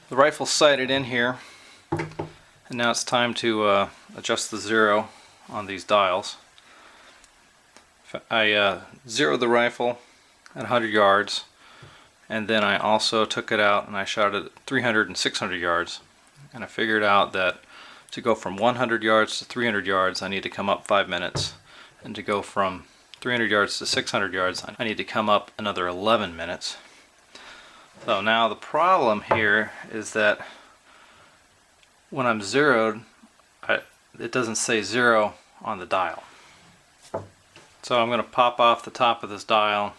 The rifle's sighted in here, and now it's time to adjust the zero on these dials. I zeroed the rifle at 100 yards, and then I also took it out and I shot it at 300 and 600 yards, and I figured out that to go from 100 yards to 300 yards I need to come up 5 minutes, and to go from 300 yards to 600 yards I need to come up another 11 minutes. So now the problem here is that when I'm zeroed, it doesn't say zero on the dial. So I'm going to pop off the top of this dial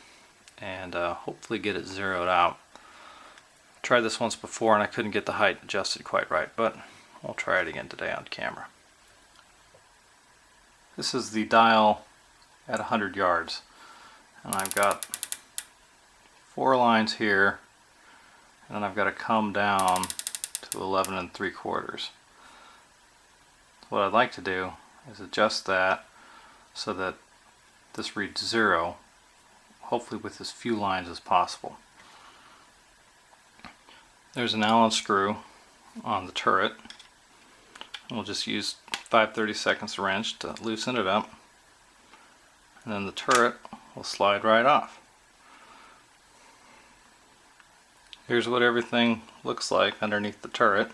and hopefully get it zeroed out. I tried this once before and I couldn't get the height adjusted quite right, but I'll try it again today on camera. This is the dial at 100 yards, and I've got 4 lines here, and then I've got to come down to 11 3/4. What I'd like to do is adjust that so that this reads 0, hopefully with as few lines as possible. There's an Allen screw on the turret. We'll just use 5/32 wrench to loosen it up, and then the turret will slide right off. Here's what everything looks like underneath the turret.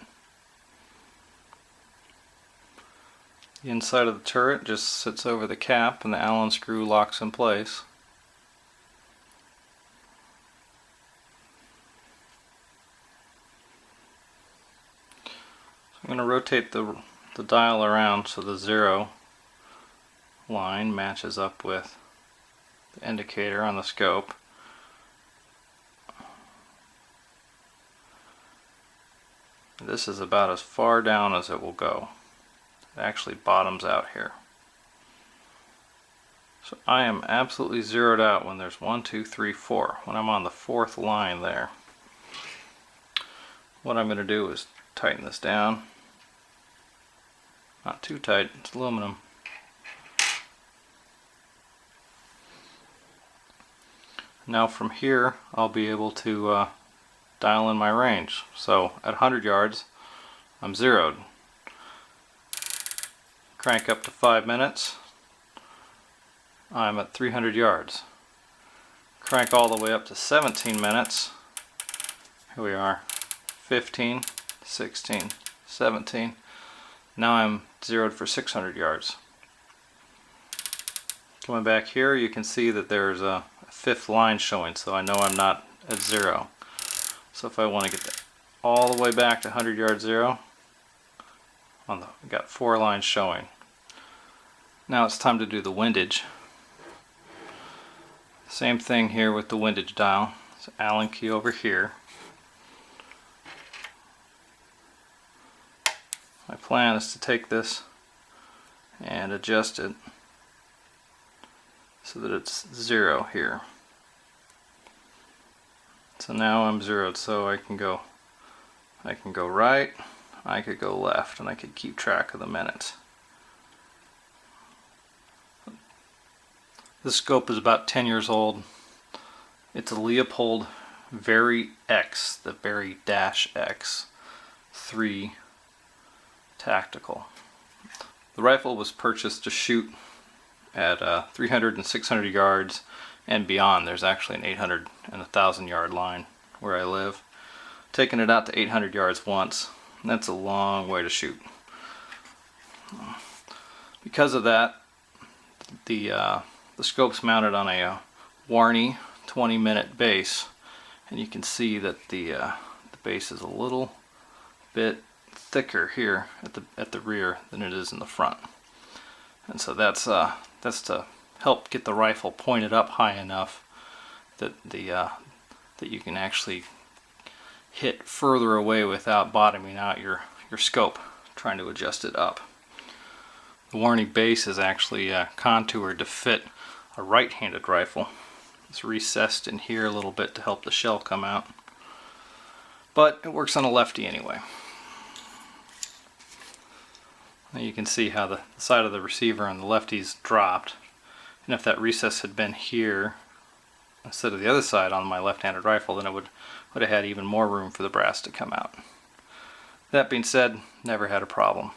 The inside of the turret just sits over the cap and the Allen screw locks in place. So I'm going to rotate the dial around so the 0 line matches up with the indicator on the scope. This is about as far down as it will go. It actually bottoms out here. So I am absolutely zeroed out when there's 1, 2, 3, 4. When I'm on the 4th line there. What I'm going to do is tighten this down. Not too tight, it's aluminum. Now from here I'll be able to dial in my range. So at 100 yards I'm zeroed. Crank up to 5 minutes, I'm at 300 yards. Crank all the way up to 17 minutes, here we are, 15, 16, 17. Now I'm zeroed for 600 yards. Coming back here, you can see that there's a 5th line showing, so I know I'm not at 0. So if I want to get that all the way back to 100 yard 0, got 4 lines showing. Now it's time to do the windage. Same thing here with the windage dial. It's an Allen key over here. My plan is to take this and adjust it so that it's 0 here. So now I'm zeroed, so I can go right, I could go left, and I could keep track of the minutes. This scope is about 10 years old. It's a Leupold X, the Very X 3 tactical. The rifle was purchased to shoot at 300 and 600 yards and beyond. There's actually an 800 and 1,000 yard line where I live. Taking it out to 800 yards once, and that's a long way to shoot. Because of that, the scope's mounted on a Warney 20-minute base, and you can see that the base is a little bit thicker here at the rear than it is in the front, and so that's to help get the rifle pointed up high enough that that you can actually hit further away without bottoming out your scope trying to adjust it up. The Warney base is actually contoured to fit a right-handed rifle. It's recessed in here a little bit to help the shell come out, but it works on a lefty anyway. Now you can see how the side of the receiver on the lefty's dropped, and if that recess had been here instead of the other side on my left-handed rifle, then it would have had even more room for the brass to come out. That being said, never had a problem.